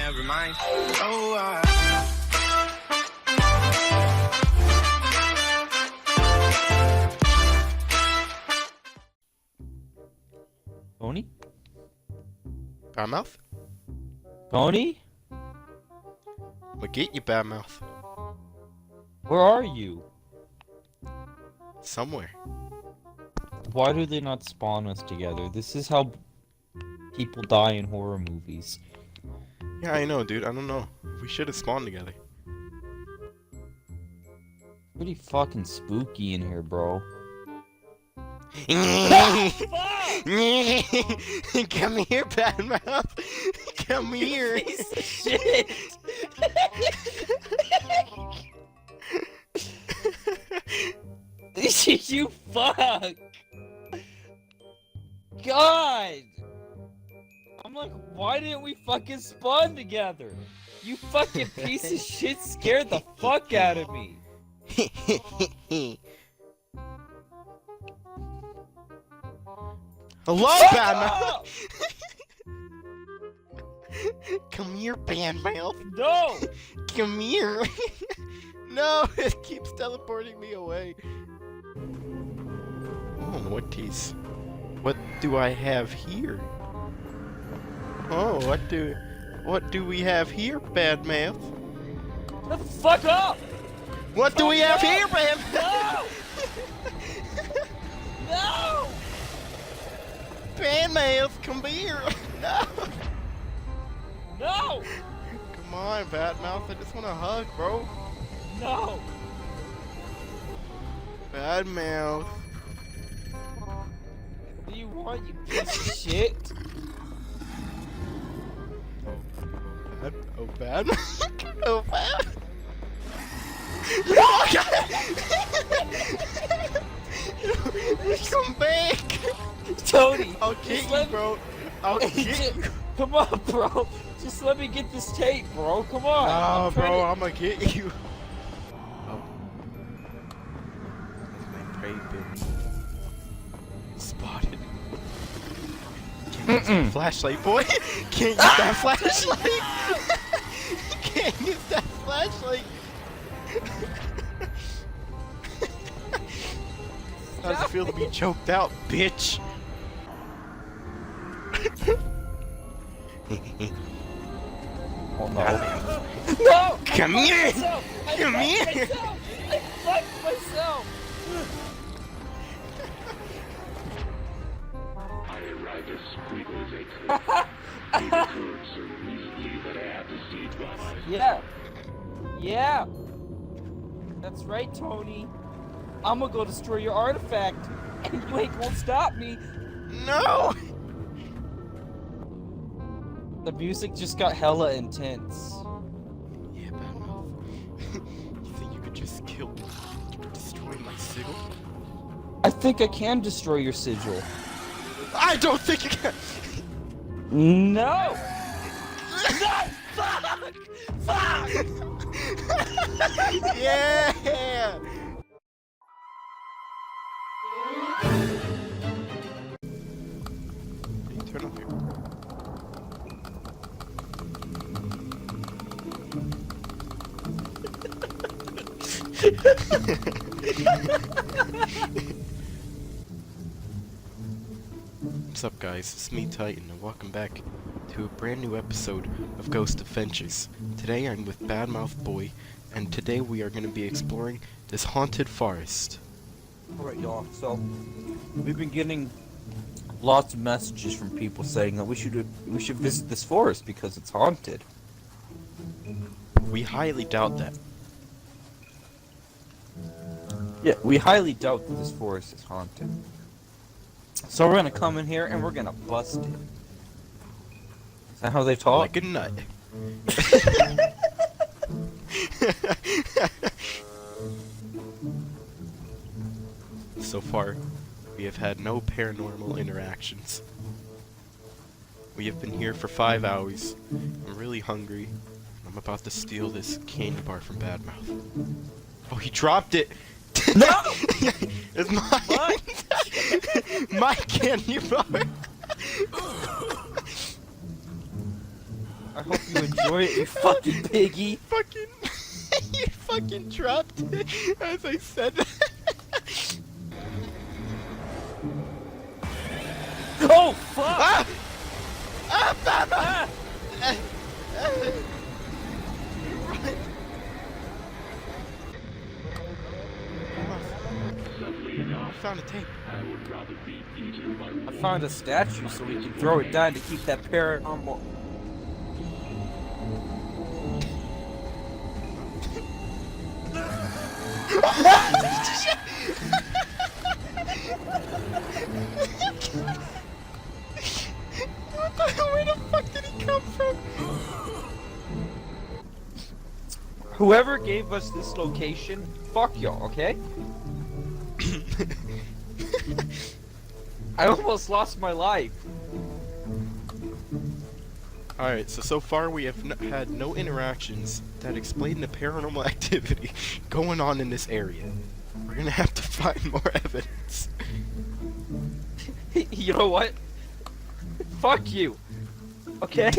never mind. Oh, Tony? Badmouth? Tony? I'ma get you, Badmouth. Where are you? Somewhere. Why do they not spawn us together? This is how people die in horror movies. Yeah, I know, dude. I don't know. We should have spawned together. Pretty fucking spooky in here, bro. Come here, Badmouth. Come here. Piece of shit! You fuck! God! I'm like, why didn't we fucking spawn together? You fucking piece of shit scared the fuck out of me. Hello, Fuck Badmouth. up! Come here, Badmouth. No! Come here. No, it keeps teleporting me away. Oh, what do I have here? Oh, what do we have here, Badmouth? Shut the fuck up! What do we have no! here, Badmouth? No! No! Badmouth, come here. No. No! Come on, Badmouth, I just want a hug, bro. No! Badmouth. What do you want, you piece of shit? Oh, bad. Oh, bad. Come back. Tony! I'll just get you, let me- bro. I'll get you. Come on, bro! Just let me get this tape, bro! Come on! Oh, I'm trying bro, to- I'm gonna get you. Oh. Has my prey been spotted? Can't use that flashlight, boy. Can't use that flashlight. Can't use that flashlight. How does it feel to be choked out, bitch? Oh, no. No! Come I here! fucked myself! Come I here! fucked myself! I fucked myself! I arrived as quickly as I could. It occurred so recently that I had to see it by myself. Yeah. Yeah. That's right, Tony. I'm gonna go destroy your artifact, and you ain't gonna stop me. No! The music just got hella intense. Yeah, Badmouth. You think you could just kill me? You could destroy my sigil? I think I can destroy your sigil. I don't think you can! No! No! Fuck! Fuck! Yeah! Hey, turn off here. What's up, guys? It's me, Titan, and welcome back to a brand new episode of Ghost Adventures. Today I'm with Badmouth Boy, and today we are going to be exploring this haunted forest. Alright, y'all. So, we've been getting lots of messages from people saying that we should visit this forest because it's haunted. We highly doubt that. Yeah, we highly doubt that this forest is haunted. So we're gonna come in here and we're gonna bust it. Is that how they talk? Like a nut. So far, we have had no paranormal interactions. We have been here for 5 hours. I'm really hungry. I'm about to steal this candy bar from Badmouth. Oh, he dropped it! No! It's mine! What? My candy bar! I hope you enjoy it, you fucking piggy. Fucking, you fucking dropped it as I said that. Oh fuck! Ah! Ah, Batman! Ah! I found a tape. I would rather be eaten by I found a statue so we can throw it down to keep that paranormal. What the hell? Where the fuck did he come from? Whoever gave us this location, fuck y'all, okay? I almost lost my life. Alright, so far we have had no interactions that explain the paranormal activity going on in this area. We're gonna have to find more evidence. You know what? Fuck you. Okay?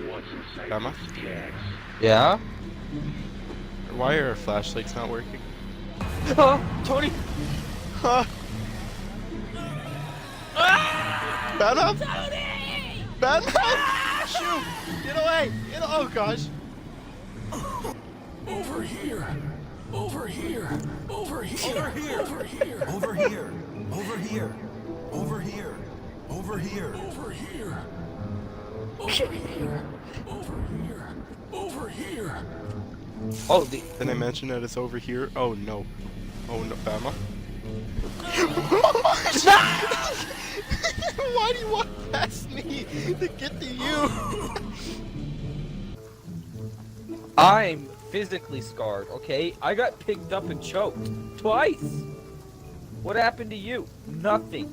what's inside Emma? these cats. Yeah? Why are our flashlights not working? Huh? Tony? Huh? Batman? Tony! Batman! Shoot! Get away! Oh gosh! Over here! Over here! Over here! Over here! Over here! Over here! Over here! Over here! Over here! Over here! Over here! Over here! Over here! Oh, Did I mention that it's over here? Oh no. Oh no, Batman? Why do you walk past me to get to you? I'm physically scarred, okay? I got picked up and choked. Twice! What happened to you? Nothing.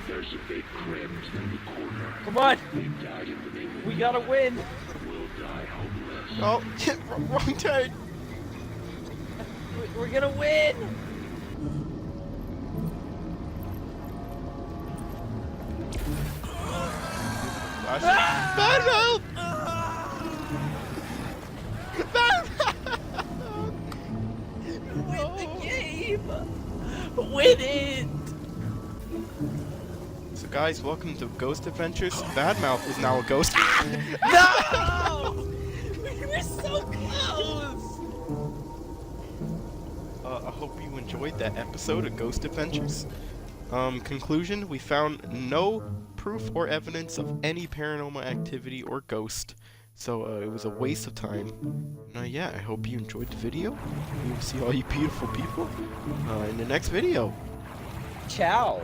There's a big crib in the corner. Come on! They died in the name of We gotta win! will die hopeless. Oh, wrong turn. We're gonna win! Batman! Win the game! Win it! So guys, welcome to Ghost Adventures. Badmouth is now a ghost. No! We were so close! I hope you enjoyed that episode of Ghost Adventures. Conclusion, we found no proof or evidence of any paranormal activity or ghost, so it was a waste of time. Yeah, I hope you enjoyed the video. We will see all you beautiful people in the next video. Ciao!